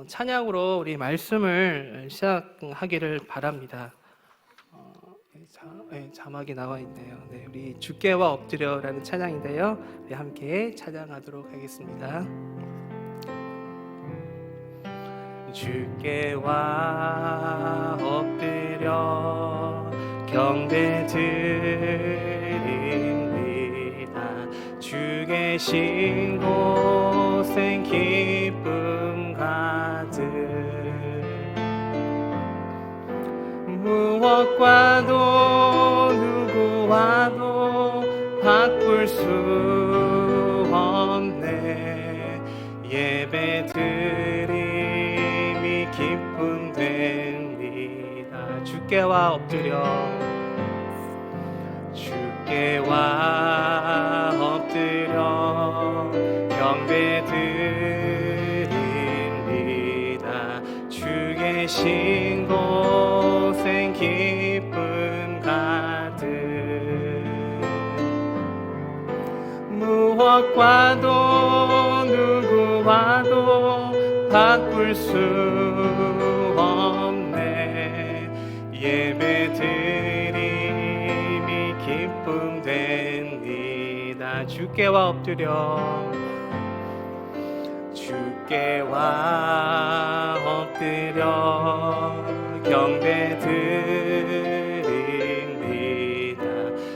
찬양으로 우리 말씀을 시작하기를 바랍니다. 자막이 나와 있네요. 네, 우리 주께와 엎드려라는 찬양인데요. 우리 함께 찬양하도록 하겠습니다. 주께와 엎드려 경배드립니다. 주 계신 곳엔 기쁨 가득, 무엇과도 누구와도 바꿀 수 없네. 예배드림이 기쁨 됩니다. 주께와 엎드려 경배드립니다. 주 계신 곳엔 기쁨 가득, 무엇과도 누구와도 바꿀 수 없네. 예배드림이 기쁨 됩니다. 주께와 엎드려 경배드립니다.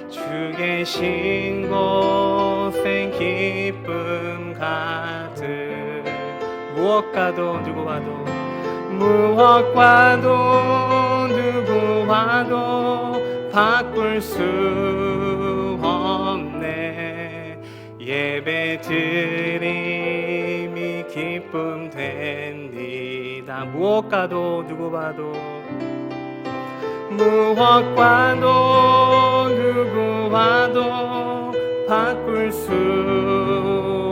주 계신 곳엔 기쁨 가득, 무엇과도 누구와도 바꿀 수 없네. 예배드림이 기쁨 됩니다. 무엇과도 누구와도 바꿀 수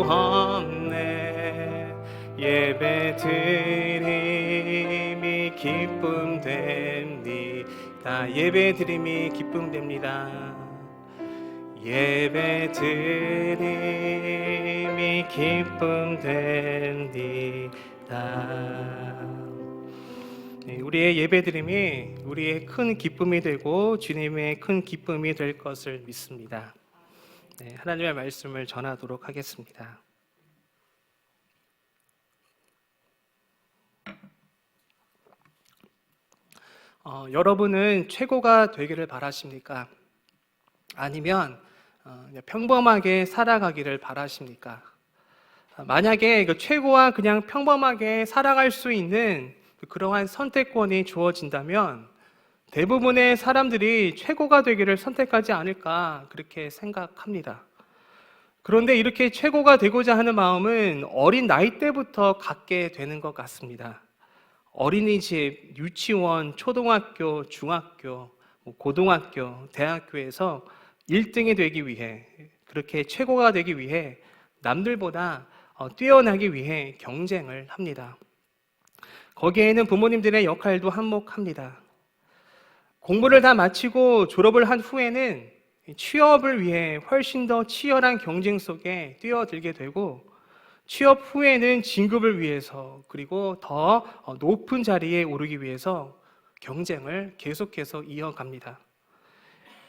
없네. 예배드림이 기쁨 됩니다. 예배드림이 기쁨 됩니다. 예배드림이 기쁨 됩니다. 우리의 예배드림이 우리의 큰 기쁨이 되고 주님의 큰 기쁨이 될 것을 믿습니다. 하나님의 말씀을 전하도록 하겠습니다. 여러분은 최고가 되기를 바라십니까? 아니면 평범하게 살아가기를 바라십니까? 만약에 최고와 그냥 평범하게 살아갈 수 있는 그러한 선택권이 주어진다면 대부분의 사람들이 최고가 되기를 선택하지 않을까 그렇게 생각합니다. 그런데 이렇게 최고가 되고자 하는 마음은 어린 나이 때부터 갖게 되는 것 같습니다. 어린이집, 유치원, 초등학교, 중학교, 고등학교, 대학교에서 1등이 되기 위해, 그렇게 최고가 되기 위해 남들보다 뛰어나기 위해 경쟁을 합니다. 거기에는 부모님들의 역할도 한몫합니다. 공부를 다 마치고 졸업을 한 후에는 취업을 위해 훨씬 더 치열한 경쟁 속에 뛰어들게 되고, 취업 후에는 진급을 위해서 그리고 더 높은 자리에 오르기 위해서 경쟁을 계속해서 이어갑니다.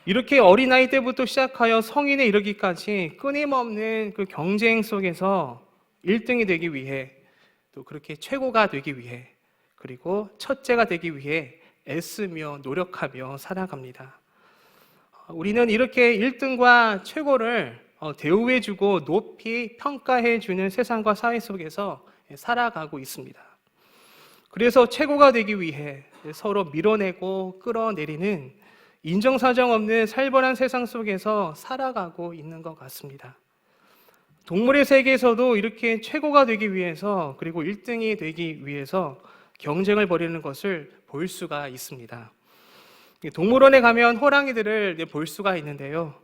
이렇게 어린아이 때부터 시작하여 성인에 이르기까지 끊임없는 그 경쟁 속에서 1등이 되기 위해, 또 그렇게 최고가 되기 위해, 그리고 첫째가 되기 위해 애쓰며 노력하며 살아갑니다. 우리는 이렇게 1등과 최고를 대우해주고 높이 평가해주는 세상과 사회 속에서 살아가고 있습니다. 그래서 최고가 되기 위해 서로 밀어내고 끌어내리는 인정사정 없는 살벌한 세상 속에서 살아가고 있는 것 같습니다. 동물의 세계에서도 이렇게 최고가 되기 위해서, 그리고 1등이 되기 위해서 경쟁을 벌이는 것을 볼 수가 있습니다. 동물원에 가면 호랑이들을 볼 수가 있는데요,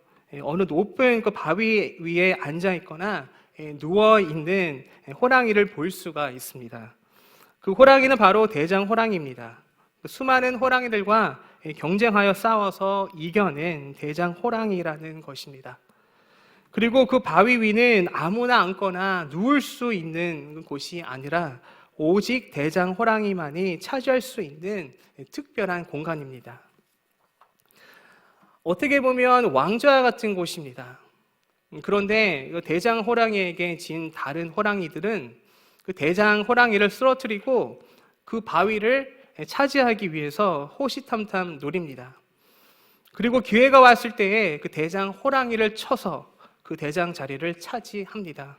어느 높은 그 바위 위에 앉아 있거나 누워 있는 호랑이를 볼 수가 있습니다. 그 호랑이는 바로 대장 호랑이입니다. 수많은 호랑이들과 경쟁하여 싸워서 이겨낸 대장 호랑이라는 것입니다. 그리고 그 바위 위는 아무나 앉거나 누울 수 있는 곳이 아니라 오직 대장 호랑이만이 차지할 수 있는 특별한 공간입니다. 어떻게 보면 왕좌 같은 곳입니다. 그런데 대장 호랑이에게 진 다른 호랑이들은 그 대장 호랑이를 쓰러뜨리고 그 바위를 차지하기 위해서 호시탐탐 노립니다. 그리고 기회가 왔을 때에 그 대장 호랑이를 쳐서 그 대장 자리를 차지합니다.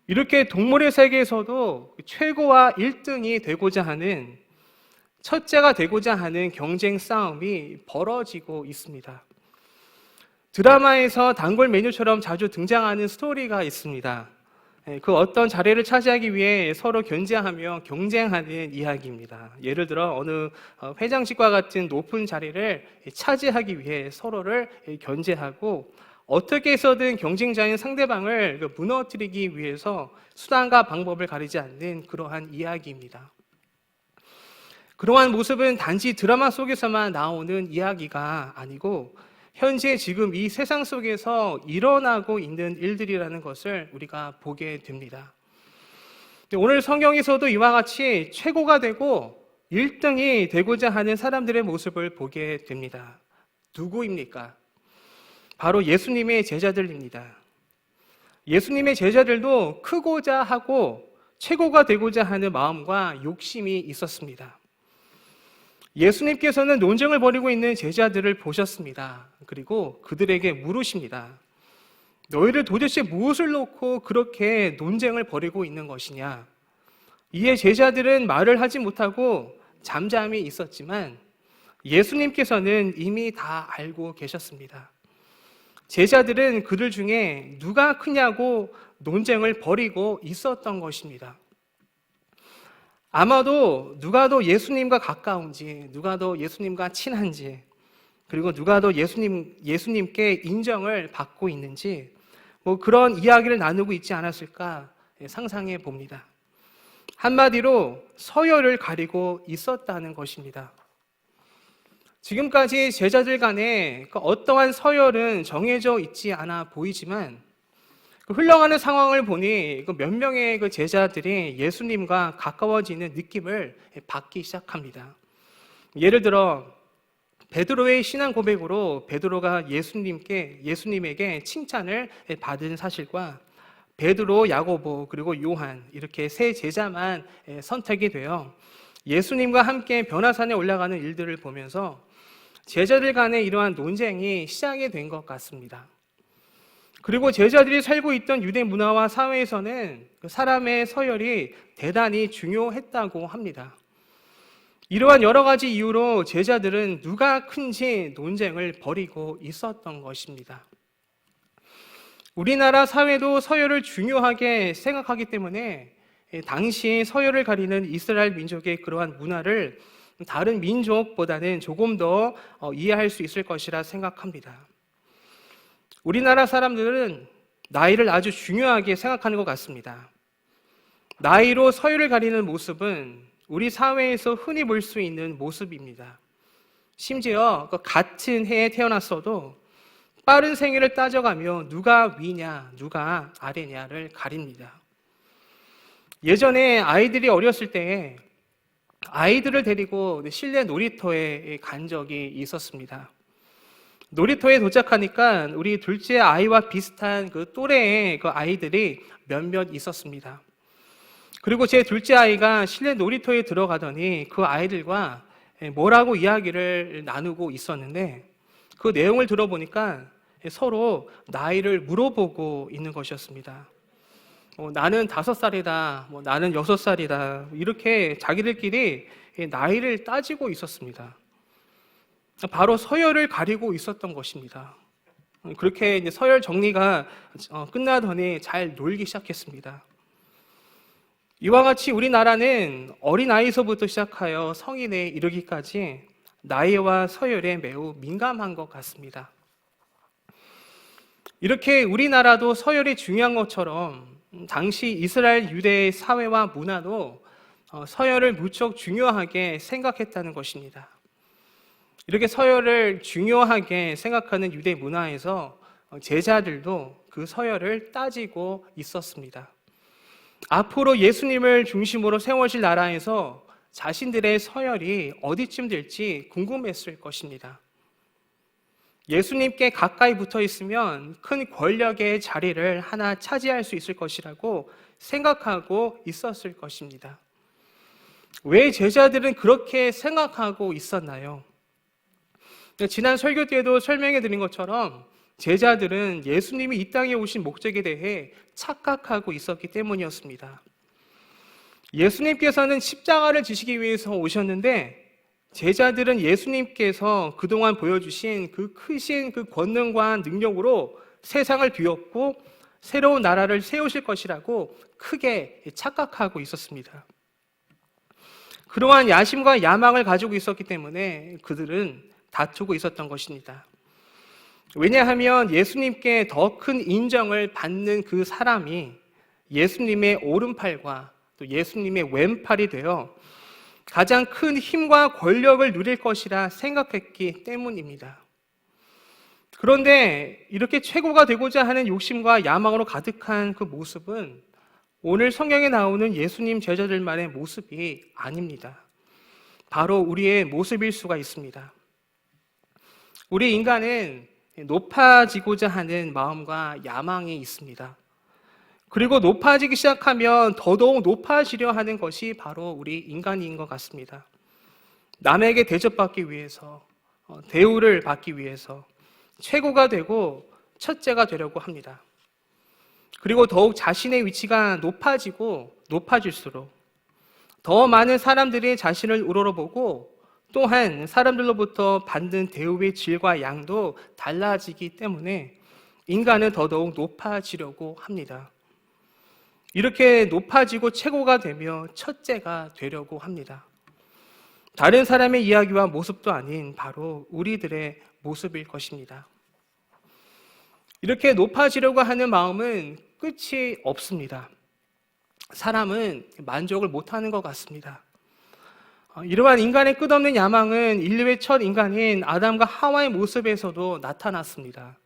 이렇게 동물의 세계에서도 최고와 1등이 되고자 하는, 첫째가 되고자 하는 경쟁 싸움이 벌어지고 있습니다. 드라마에서 단골 메뉴처럼 자주 등장하는 스토리가 있습니다. 그 어떤 자리를 차지하기 위해 서로 견제하며 경쟁하는 이야기입니다. 예를 들어 어느 회장직과 같은 높은 자리를 차지하기 위해 서로를 견제하고 어떻게 해서든 경쟁자인 상대방을 무너뜨리기 위해서 수단과 방법을 가리지 않는 그러한 이야기입니다. 그러한 모습은 단지 드라마 속에서만 나오는 이야기가 아니고 현재 지금 이 세상 속에서 일어나고 있는 일들이라는 것을 우리가 보게 됩니다. 오늘 성경에서도 이와 같이 최고가 되고 1등이 되고자 하는 사람들의 모습을 보게 됩니다. 누구입니까? 바로 예수님의 제자들입니다. 예수님의 제자들도 크고자 하고 최고가 되고자 하는 마음과 욕심이 있었습니다. 예수님께서는 논쟁을 벌이고 있는 제자들을 보셨습니다. 그리고 그들에게 물으십니다. 너희를 도대체 무엇을 놓고 그렇게 논쟁을 벌이고 있는 것이냐? 이에 제자들은 말을 하지 못하고 잠잠히 있었지만 예수님께서는 이미 다 알고 계셨습니다. 제자들은 그들 중에 누가 크냐고 논쟁을 벌이고 있었던 것입니다. 아마도 누가 더 예수님과 가까운지, 누가 더 예수님과 친한지, 그리고 누가 더 예수님께 인정을 받고 있는지 그런 이야기를 나누고 있지 않았을까 상상해 봅니다. 한마디로 서열을 가리고 있었다는 것입니다. 지금까지 제자들 간에 어떠한 서열은 정해져 있지 않아 보이지만 흘러가는 상황을 보니 몇 명의 제자들이 예수님과 가까워지는 느낌을 받기 시작합니다. 예를 들어 베드로의 신앙 고백으로 베드로가 예수님에게 칭찬을 받은 사실과 베드로, 야고보, 그리고 요한 이렇게 세 제자만 선택이 되어 예수님과 함께 변화산에 올라가는 일들을 보면서 제자들 간의 이러한 논쟁이 시작이 된 것 같습니다. 그리고 제자들이 살고 있던 유대 문화와 사회에서는 사람의 서열이 대단히 중요했다고 합니다. 이러한 여러 가지 이유로 제자들은 누가 큰지 논쟁을 벌이고 있었던 것입니다. 우리나라 사회도 서열을 중요하게 생각하기 때문에 당시 서열을 가리는 이스라엘 민족의 그러한 문화를 다른 민족보다는 조금 더 이해할 수 있을 것이라 생각합니다. 우리나라 사람들은 나이를 아주 중요하게 생각하는 것 같습니다. 나이로 서열을 가리는 모습은 우리 사회에서 흔히 볼 수 있는 모습입니다. 심지어 같은 해에 태어났어도 빠른 생애를 따져가며 누가 위냐, 누가 아래냐를 가립니다. 예전에 아이들이 어렸을 때 아이들을 데리고 실내 놀이터에 간 적이 있었습니다. 놀이터에 도착하니까 우리 둘째 아이와 비슷한 또래의 아이들이 몇몇 있었습니다. 그리고 제 둘째 아이가 실내 놀이터에 들어가더니 그 아이들과 뭐라고 이야기를 나누고 있었는데 그 내용을 들어보니까 서로 나이를 물어보고 있는 것이었습니다. 나는 5살이다, 나는 6살이다 이렇게 자기들끼리 나이를 따지고 있었습니다. 바로 서열을 가리고 있었던 것입니다. 그렇게 이제 서열 정리가 끝나더니 잘 놀기 시작했습니다. 이와 같이 우리나라는 어린아이서부터 시작하여 성인에 이르기까지 나이와 서열에 매우 민감한 것 같습니다. 이렇게 우리나라도 서열이 중요한 것처럼 당시 이스라엘 유대의 사회와 문화도 서열을 무척 중요하게 생각했다는 것입니다. 이렇게 서열을 중요하게 생각하는 유대 문화에서 제자들도 그 서열을 따지고 있었습니다. 앞으로 예수님을 중심으로 세워질 나라에서 자신들의 서열이 어디쯤 될지 궁금했을 것입니다. 예수님께 가까이 붙어 있으면 큰 권력의 자리를 하나 차지할 수 있을 것이라고 생각하고 있었을 것입니다. 왜 제자들은 그렇게 생각하고 있었나요? 지난 설교 때도 설명해 드린 것처럼 제자들은 예수님이 이 땅에 오신 목적에 대해 착각하고 있었기 때문이었습니다. 예수님께서는 십자가를 지시기 위해서 오셨는데 제자들은 예수님께서 그동안 보여주신 그 크신 그 권능과 능력으로 세상을 뒤엎고 새로운 나라를 세우실 것이라고 크게 착각하고 있었습니다. 그러한 야심과 야망을 가지고 있었기 때문에 그들은 다투고 있었던 것입니다. 왜냐하면 예수님께 더 큰 인정을 받는 그 사람이 예수님의 오른팔과 또 예수님의 왼팔이 되어 가장 큰 힘과 권력을 누릴 것이라 생각했기 때문입니다. 그런데 이렇게 최고가 되고자 하는 욕심과 야망으로 가득한 그 모습은 오늘 성경에 나오는 예수님 제자들만의 모습이 아닙니다. 바로 우리의 모습일 수가 있습니다. 우리 인간은 높아지고자 하는 마음과 야망이 있습니다. 그리고 높아지기 시작하면 더더욱 높아지려 하는 것이 바로 우리 인간인 것 같습니다. 남에게 대접받기 위해서, 대우를 받기 위해서 최고가 되고 첫째가 되려고 합니다. 그리고 더욱 자신의 위치가 높아지고 높아질수록 더 많은 사람들이 자신을 우러러보고 또한 사람들로부터 받는 대우의 질과 양도 달라지기 때문에 인간은 더더욱 높아지려고 합니다. 이렇게 높아지고 최고가 되며 첫째가 되려고 합니다. 다른 사람의 이야기와 모습도 아닌 바로 우리들의 모습일 것입니다. 이렇게 높아지려고 하는 마음은 끝이 없습니다. 사람은 만족을 못하는 것 같습니다. 이러한 인간의 끝없는 야망은 인류의 첫 인간인 아담과 하와의 모습에서도 나타났습니다.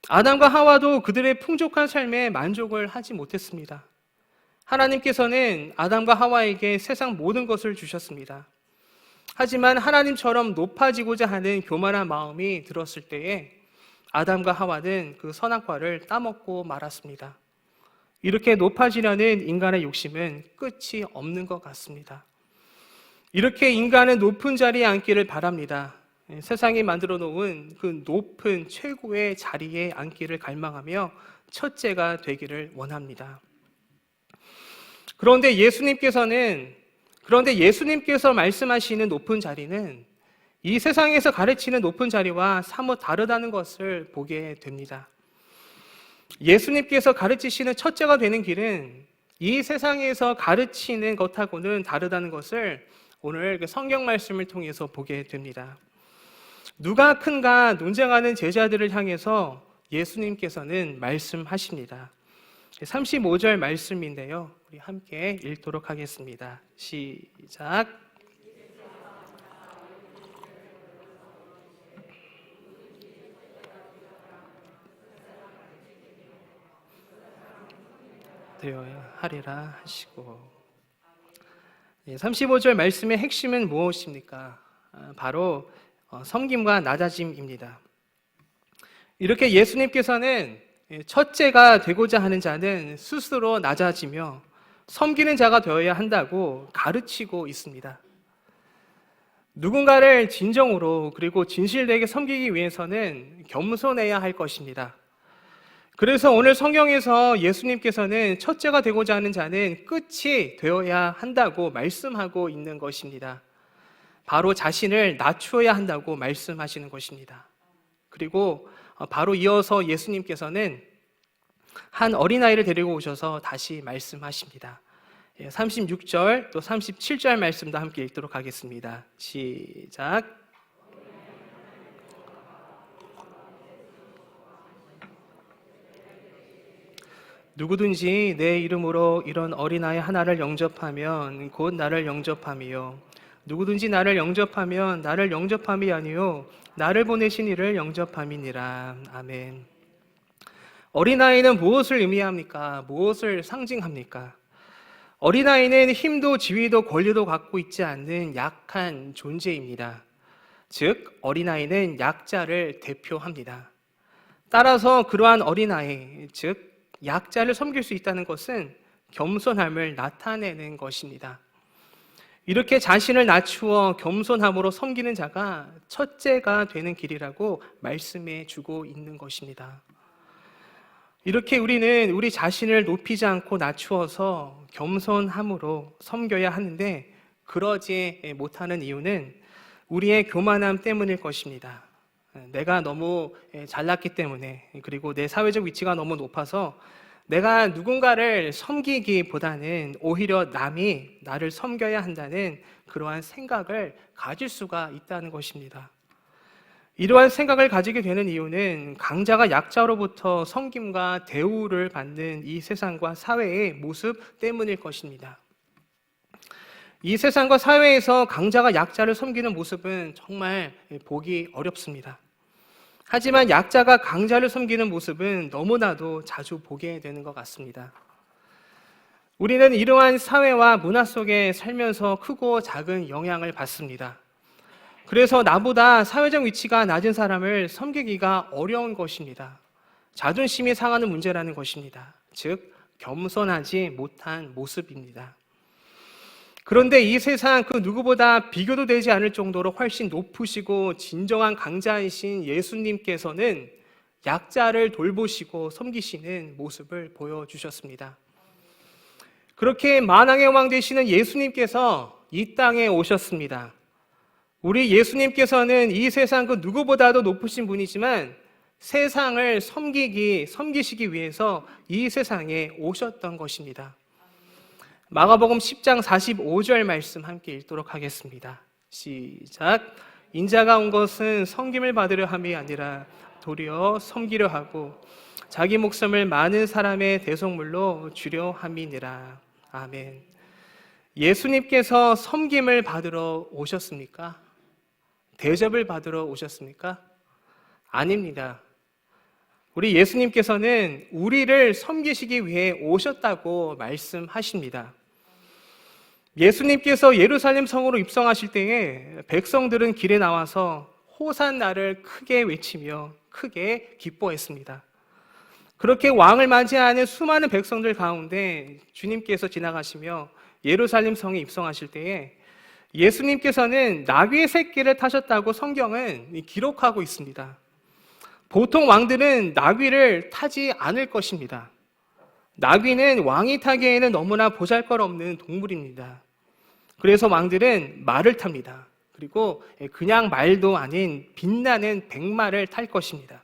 아담과 하와도 그들의 풍족한 삶에 만족을 하지 못했습니다. 하나님께서는 아담과 하와에게 세상 모든 것을 주셨습니다. 하지만 하나님처럼 높아지고자 하는 교만한 마음이 들었을 때에 아담과 하와는 그 선악과를 따먹고 말았습니다. 이렇게 높아지려는 인간의 욕심은 끝이 없는 것 같습니다. 이렇게 인간은 높은 자리에 앉기를 바랍니다. 세상이 만들어 놓은 그 높은 최고의 자리에 앉기를 갈망하며 첫째가 되기를 원합니다. 그런데 예수님께서 말씀하시는 높은 자리는 이 세상에서 가르치는 높은 자리와 사뭇 다르다는 것을 보게 됩니다. 예수님께서 가르치시는 첫째가 되는 길은 이 세상에서 가르치는 것하고는 다르다는 것을 오늘 성경 말씀을 통해서 보게 됩니다. 누가 큰가 논쟁하는 제자들을 향해서 예수님께서는 말씀하십니다. 35절 말씀인데요. 우리 함께 읽도록 하겠습니다. 시작. 되어야 하리라 하시고 35절 말씀의 핵심은 무엇입니까? 바로 섬김과 낮아짐입니다. 이렇게 예수님께서는 첫째가 되고자 하는 자는 스스로 낮아지며 섬기는 자가 되어야 한다고 가르치고 있습니다. 누군가를 진정으로 그리고 진실되게 섬기기 위해서는 겸손해야 할 것입니다. 그래서 오늘 성경에서 예수님께서는 첫째가 되고자 하는 자는 끝이 되어야 한다고 말씀하고 있는 것입니다. 바로 자신을 낮추어야 한다고 말씀하시는 것입니다. 그리고 바로 이어서 예수님께서는 한 어린아이를 데리고 오셔서 다시 말씀하십니다. 36절 또 37절 말씀도 함께 읽도록 하겠습니다. 시작. 누구든지 내 이름으로 이런 어린아이 하나를 영접하면 곧 나를 영접함이요 누구든지 나를 영접하면 나를 영접함이 아니요 나를 보내신 이를 영접함이니라. 아멘. 어린아이는 무엇을 의미합니까? 무엇을 상징합니까? 어린아이는 힘도 지위도 권리도 갖고 있지 않는 약한 존재입니다. 즉, 어린아이는 약자를 대표합니다. 따라서 그러한 어린아이, 즉 약자를 섬길 수 있다는 것은 겸손함을 나타내는 것입니다. 이렇게 자신을 낮추어 겸손함으로 섬기는 자가 첫째가 되는 길이라고 말씀해 주고 있는 것입니다. 이렇게 우리는 우리 자신을 높이지 않고 낮추어서 겸손함으로 섬겨야 하는데, 그러지 못하는 이유는 우리의 교만함 때문일 것입니다. 내가 너무 잘났기 때문에, 그리고 내 사회적 위치가 너무 높아서 내가 누군가를 섬기기보다는 오히려 남이 나를 섬겨야 한다는 그러한 생각을 가질 수가 있다는 것입니다. 이러한 생각을 가지게 되는 이유는 강자가 약자로부터 섬김과 대우를 받는 이 세상과 사회의 모습 때문일 것입니다. 이 세상과 사회에서 강자가 약자를 섬기는 모습은 정말 보기 어렵습니다. 하지만 약자가 강자를 섬기는 모습은 너무나도 자주 보게 되는 것 같습니다. 우리는 이러한 사회와 문화 속에 살면서 크고 작은 영향을 받습니다. 그래서 나보다 사회적 위치가 낮은 사람을 섬기기가 어려운 것입니다. 자존심이 상하는 문제라는 것입니다. 즉, 겸손하지 못한 모습입니다. 그런데 이 세상 그 누구보다 비교도 되지 않을 정도로 훨씬 높으시고 진정한 강자이신 예수님께서는 약자를 돌보시고 섬기시는 모습을 보여주셨습니다. 그렇게 만왕의 왕 되시는 예수님께서 이 땅에 오셨습니다. 우리 예수님께서는 이 세상 그 누구보다도 높으신 분이지만 세상을 섬기시기 위해서 이 세상에 오셨던 것입니다. 마가복음 10장 45절 말씀 함께 읽도록 하겠습니다. 시작. 인자가 온 것은 섬김을 받으려 함이 아니라 도리어 섬기려 하고 자기 목숨을 많은 사람의 대속물로 주려 함이니라. 아멘. 예수님께서 섬김을 받으러 오셨습니까? 대접을 받으러 오셨습니까? 아닙니다. 우리 예수님께서는 우리를 섬기시기 위해 오셨다고 말씀하십니다. 예수님께서 예루살렘 성으로 입성하실 때에 백성들은 길에 나와서 호산나를 크게 외치며 크게 기뻐했습니다. 그렇게 왕을 맞이하는 수많은 백성들 가운데 주님께서 지나가시며 예루살렘 성에 입성하실 때에 예수님께서는 나귀의 새끼를 타셨다고 성경은 기록하고 있습니다. 보통 왕들은 나귀를 타지 않을 것입니다. 나귀는 왕이 타기에는 너무나 보잘것없는 동물입니다. 그래서 왕들은 말을 탑니다. 그리고 그냥 말도 아닌 빛나는 백마를 탈 것입니다.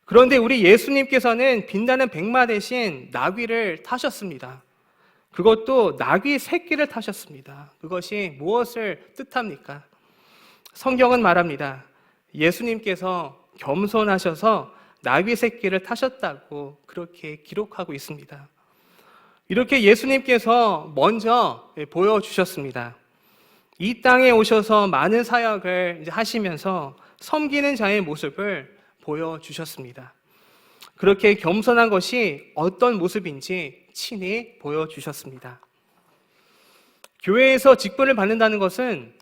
그런데 우리 예수님께서는 빛나는 백마 대신 나귀를 타셨습니다. 그것도 나귀 새끼를 타셨습니다. 그것이 무엇을 뜻합니까? 성경은 말합니다. 예수님께서 겸손하셔서 나귀 새끼를 타셨다고 그렇게 기록하고 있습니다. 이렇게 예수님께서 먼저 보여주셨습니다. 이 땅에 오셔서 많은 사역을 하시면서 섬기는 자의 모습을 보여주셨습니다. 그렇게 겸손한 것이 어떤 모습인지 친히 보여주셨습니다. 교회에서 직분을 받는다는 것은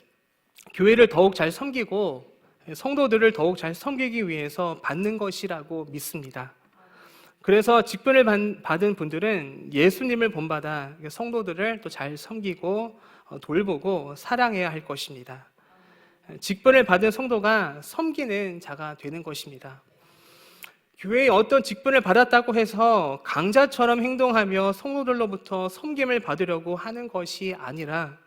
교회를 더욱 잘 섬기고 성도들을 더욱 잘 섬기기 위해서 받는 것이라고 믿습니다. 그래서 직분을 받은 분들은 예수님을 본받아 성도들을 또 잘 섬기고 돌보고 사랑해야 할 것입니다. 직분을 받은 성도가 섬기는 자가 되는 것입니다. 교회에 어떤 직분을 받았다고 해서 강자처럼 행동하며 성도들로부터 섬김을 받으려고 하는 것이 아니라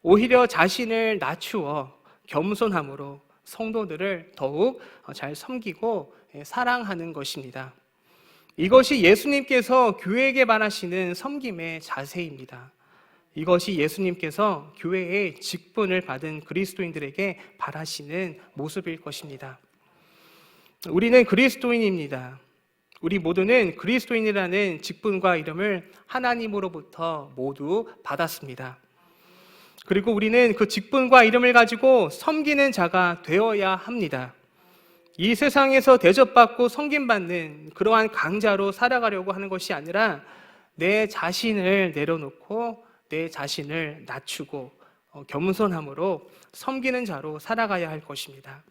오히려 자신을 낮추어 겸손함으로 성도들을 더욱 잘 섬기고 사랑하는 것입니다. 이것이 예수님께서 교회에게 바라시는 섬김의 자세입니다. 이것이 예수님께서 교회의 직분을 받은 그리스도인들에게 바라시는 모습일 것입니다. 우리는 그리스도인입니다. 우리 모두는 그리스도인이라는 직분과 이름을 하나님으로부터 모두 받았습니다. 그리고 우리는 그 직분과 이름을 가지고 섬기는 자가 되어야 합니다. 이 세상에서 대접받고 섬김받는 그러한 강자로 살아가려고 하는 것이 아니라 내 자신을 내려놓고 내 자신을 낮추고 겸손함으로 섬기는 자로 살아가야 할 것입니다.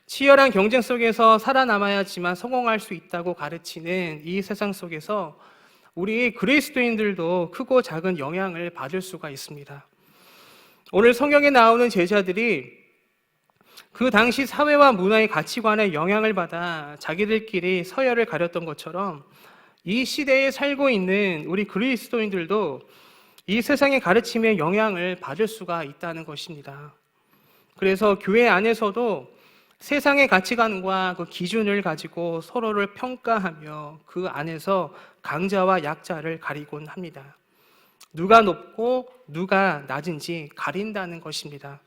치열한 경쟁 속에서 살아남아야지만 성공할 수 있다고 가르치는 이 세상 속에서 우리 그리스도인들도 크고 작은 영향을 받을 수가 있습니다. 오늘 성경에 나오는 제자들이 그 당시 사회와 문화의 가치관에 영향을 받아 자기들끼리 서열을 가렸던 것처럼 이 시대에 살고 있는 우리 그리스도인들도 이 세상의 가르침에 영향을 받을 수가 있다는 것입니다. 그래서 교회 안에서도 세상의 가치관과 그 기준을 가지고 서로를 평가하며 그 안에서 강자와 약자를 가리곤 합니다. 누가 높고 누가 낮은지 가린다는 것입니다.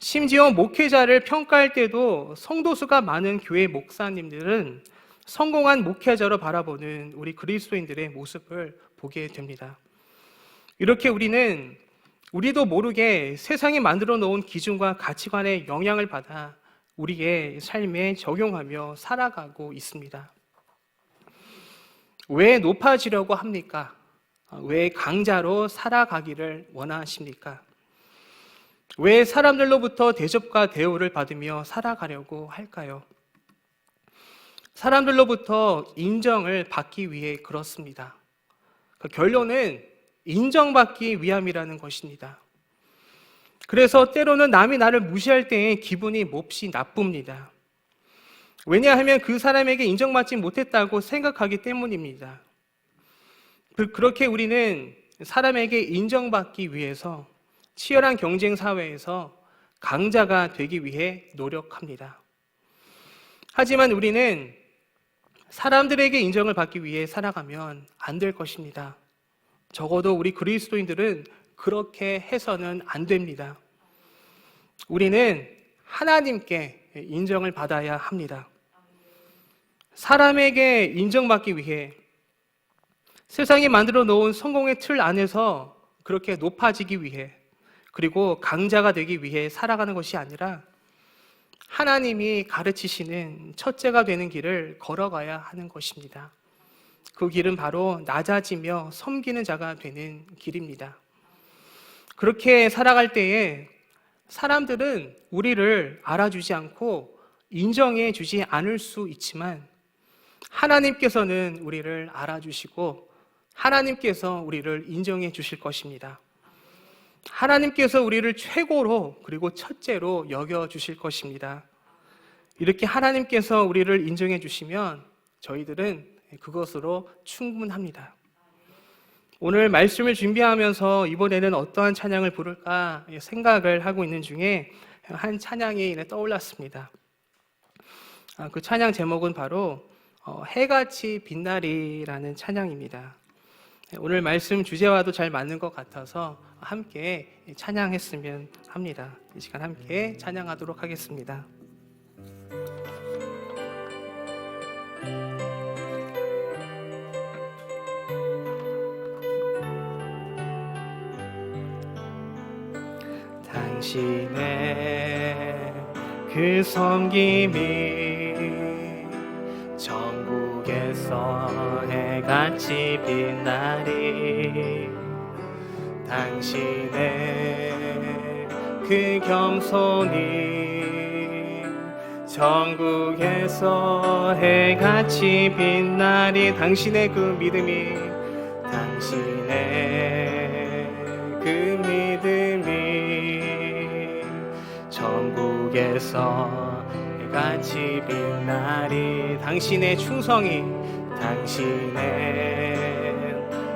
심지어 목회자를 평가할 때도 성도수가 많은 교회 목사님들은 성공한 목회자로 바라보는 우리 그리스도인들의 모습을 보게 됩니다. 이렇게 우리도 모르게 세상이 만들어 놓은 기준과 가치관에 영향을 받아 우리의 삶에 적용하며 살아가고 있습니다. 왜 높아지려고 합니까? 왜 강자로 살아가기를 원하십니까? 왜 사람들로부터 대접과 대우를 받으며 살아가려고 할까요? 사람들로부터 인정을 받기 위해 그렇습니다. 그 결론은 인정받기 위함이라는 것입니다. 그래서 때로는 남이 나를 무시할 때에 기분이 몹시 나쁩니다. 왜냐하면 그 사람에게 인정받지 못했다고 생각하기 때문입니다. 그렇게 우리는 사람에게 인정받기 위해서 치열한 경쟁 사회에서 강자가 되기 위해 노력합니다. 하지만 우리는 사람들에게 인정을 받기 위해 살아가면 안 될 것입니다. 적어도 우리 그리스도인들은 그렇게 해서는 안 됩니다. 우리는 하나님께 인정을 받아야 합니다. 사람에게 인정받기 위해 세상이 만들어 놓은 성공의 틀 안에서 그렇게 높아지기 위해 그리고 강자가 되기 위해 살아가는 것이 아니라 하나님이 가르치시는 첫째가 되는 길을 걸어가야 하는 것입니다. 그 길은 바로 낮아지며 섬기는 자가 되는 길입니다. 그렇게 살아갈 때에 사람들은 우리를 알아주지 않고 인정해 주지 않을 수 있지만 하나님께서는 우리를 알아주시고 하나님께서 우리를 인정해 주실 것입니다. 하나님께서 우리를 최고로 그리고 첫째로 여겨주실 것입니다. 이렇게 하나님께서 우리를 인정해 주시면 저희들은 그것으로 충분합니다. 오늘 말씀을 준비하면서 이번에는 어떠한 찬양을 부를까 생각을 하고 있는 중에 한 찬양이 떠올랐습니다. 그 찬양 제목은 바로 해같이 빛나리라는 찬양입니다. 오늘 말씀 주제와도 잘 맞는 것 같아서 함께 찬양했으면 합니다. 이 시간 함께 찬양하도록 하겠습니다. 당신의 그 섬김이 천국에서 해같이 빛나리. 당신의 그 겸손이 천국에서 해같이 빛나리. 당신의 그 믿음이 그 믿음이 천국에서 해같이 빛나리. 당신의 충성이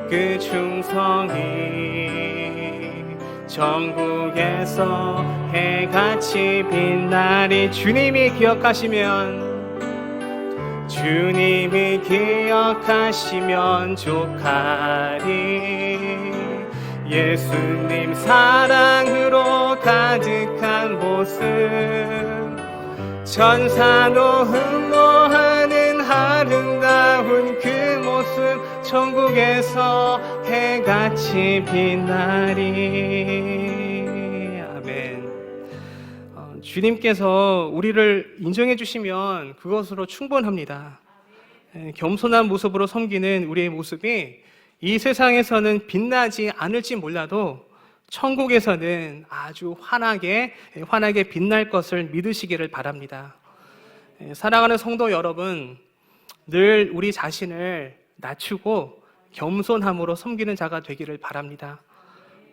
그 충성이 천국에서 해같이 빛나리. 주님이 기억하시면 족하리. 예수님 사랑으로 가득한 모습, 천사도 흠모하는 아름다운 그 모습, 천국에서 해같이 빛나리. 아멘. 주님께서 우리를 인정해 주시면 그것으로 충분합니다. 겸손한 모습으로 섬기는 우리의 모습이 이 세상에서는 빛나지 않을지 몰라도 천국에서는 아주 환하게 빛날 것을 믿으시기를 바랍니다. 사랑하는 성도 여러분, 늘 우리 자신을 낮추고 겸손함으로 섬기는 자가 되기를 바랍니다.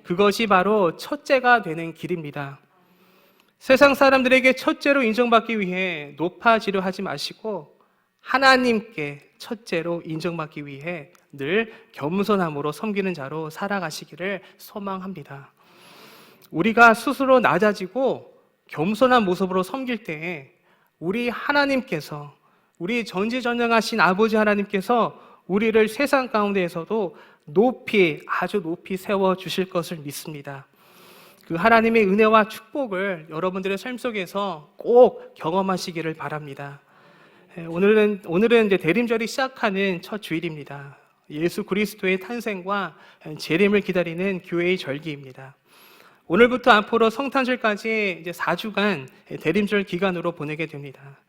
그것이 바로 첫째가 되는 길입니다. 세상 사람들에게 첫째로 인정받기 위해 높아지려 하지 마시고 하나님께 첫째로 인정받기 위해 늘 겸손함으로 섬기는 자로 살아가시기를 소망합니다. 우리가 스스로 낮아지고 겸손한 모습으로 섬길 때에 우리 하나님께서, 우리 전지전능하신 아버지 하나님께서 우리를 세상 가운데에서도 아주 높이 세워주실 것을 믿습니다. 그 하나님의 은혜와 축복을 여러분들의 삶 속에서 꼭 경험하시기를 바랍니다. 오늘은 이제 대림절이 시작하는 첫 주일입니다. 예수 그리스도의 탄생과 재림을 기다리는 교회의 절기입니다. 오늘부터 앞으로 성탄절까지 이제 4주간 대림절 기간으로 보내게 됩니다.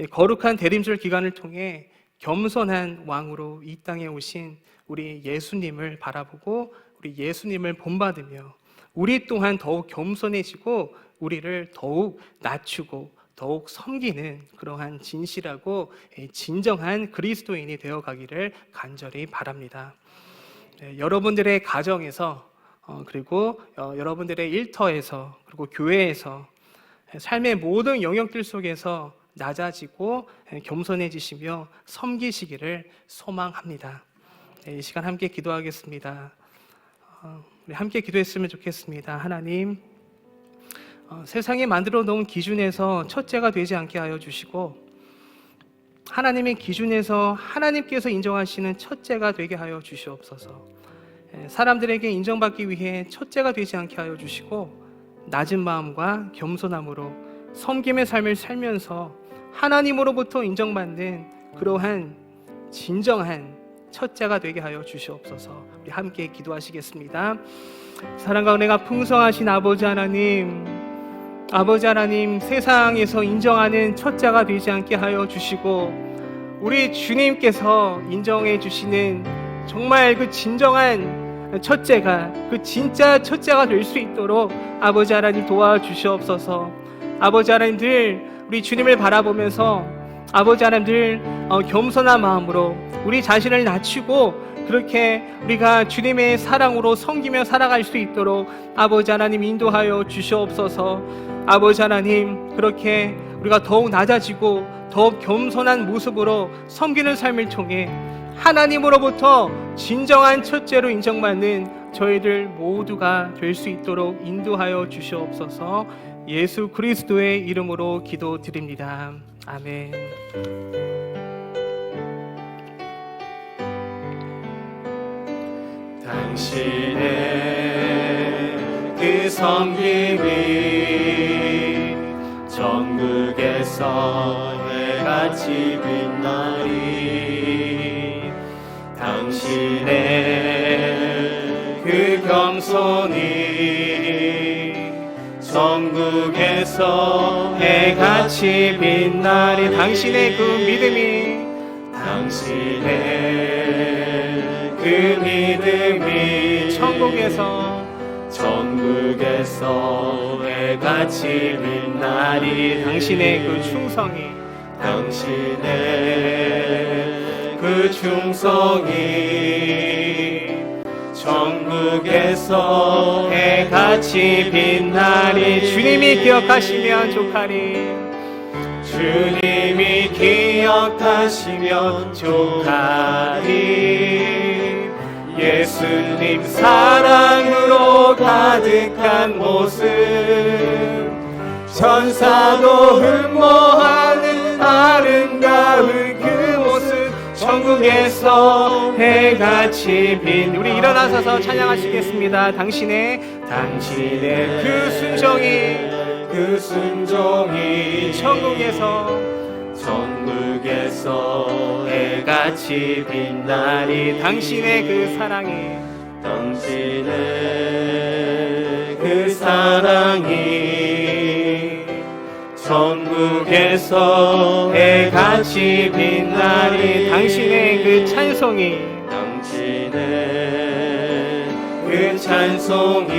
거룩한 대림절 기간을 통해 겸손한 왕으로 이 땅에 오신 우리 예수님을 바라보고 우리 예수님을 본받으며 우리 또한 더욱 겸손해지고 우리를 더욱 낮추고 더욱 섬기는 그러한 진실하고 진정한 그리스도인이 되어가기를 간절히 바랍니다. 여러분들의 가정에서 그리고 여러분들의 일터에서 그리고 교회에서 삶의 모든 영역들 속에서 낮아지고 겸손해지시며 섬기시기를 소망합니다. 이 시간 함께 기도하겠습니다. 우리 함께 기도했으면 좋겠습니다. 하나님, 세상에 만들어 놓은 기준에서 첫째가 되지 않게 하여 주시고 하나님의 기준에서 하나님께서 인정하시는 첫째가 되게 하여 주시옵소서. 사람들에게 인정받기 위해 첫째가 되지 않게 하여 주시고 낮은 마음과 겸손함으로 섬김의 삶을 살면서 하나님으로부터 인정받는 그러한 진정한 첫째가 되게 하여 주시옵소서. 우리 함께 기도하시겠습니다. 사랑과 은혜가 풍성하신 아버지 하나님, 세상에서 인정하는 첫째가 되지 않게 하여 주시고 우리 주님께서 인정해 주시는 정말 그 진정한 첫째가, 그 진짜 첫째가 될 수 있도록 아버지 하나님 도와주시옵소서. 아버지 하나님, 늘 우리 주님을 바라보면서 아버지 하나님, 늘 겸손한 마음으로 우리 자신을 낮추고 그렇게 우리가 주님의 사랑으로 섬기며 살아갈 수 있도록 아버지 하나님 인도하여 주시옵소서. 아버지 하나님, 그렇게 우리가 더욱 낮아지고 더욱 겸손한 모습으로 섬기는 삶을 통해 하나님으로부터 진정한 첫째로 인정받는 저희들 모두가 될 수 있도록 인도하여 주시옵소서. 예수 그리스도의 이름으로 기도드립니다. 아멘. 당신의 그 섬김이 전국에서 해같이 빛나리. 당신의 그 겸손이 전국에서 해같이 빛나리. 당신의 그 믿음이 그 믿음이 전국에서 해같이 빛나리. 당신의 그 충성이 전국에서 해같이 빛나리. 주님이 기억하시면 족하리. 주님이 기억하시면 족하리. 예수님 사랑으로 가득한 모습, 천사도 흠모하는 아름다운 그 모습, 전국에서 해같이 빛. 우리 일어나서서 찬양하시겠습니다. 당신의 그 순종이 전국에서 해같이 빛나리. 당신의 그 사랑이 천국에서 해같이 빛나리. 당신의 그 찬송이 당신의 그 찬송이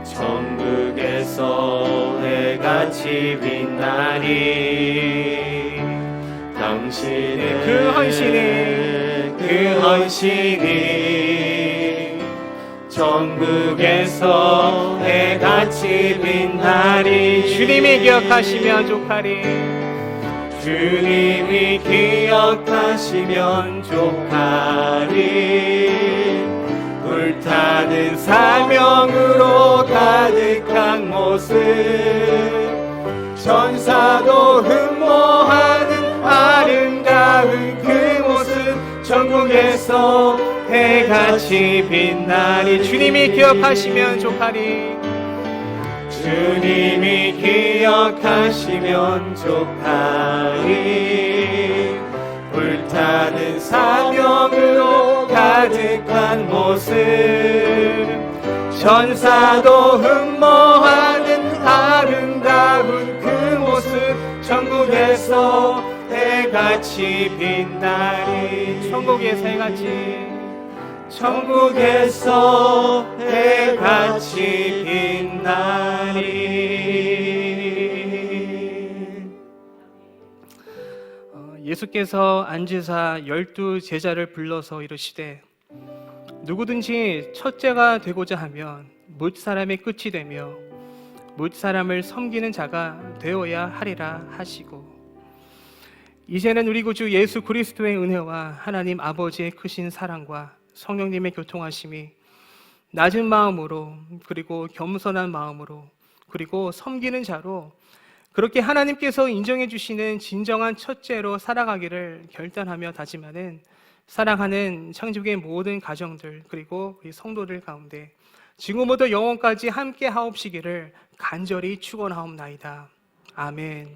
천국에서 해같이 빛나리. 당신의 그 헌신이 천국에서 해같이 빛나리. 주님이 기억하시면 족하리. 주님이 기억하시면 족하리. 불타는 사명으로 가득한 모습 천사도 흠모하는 아름다운 그 모습 천국에서 해같이 빛나리. 주님이 기억하시면 족하리. 주님이 기억하시면 족하리. 불타는 사명으로 가득한 모습 천사도 흠모하는 아름다운 그 모습 천국에서 해같이 빛나리. 천국에서 해같이 천국에서 해같이 빛나리. 예수께서 앉으사 12 제자를 불러서 이르시되 누구든지 첫째가 되고자 하면 뭇 사람의 끝이 되며 뭇 사람을 섬기는 자가 되어야 하리라 하시고, 이제는 우리 구주 예수 그리스도의 은혜와 하나님 아버지의 크신 사랑과 성령님의 교통하심이 낮은 마음으로 그리고 겸손한 마음으로 그리고 섬기는 자로 그렇게 하나님께서 인정해 주시는 진정한 첫째로 살아가기를 결단하며 다짐하는 사랑하는 창조의 모든 가정들 그리고 우리 성도들 가운데 지금부터 영원까지 함께 하옵시기를 간절히 축원하옵나이다. 아멘.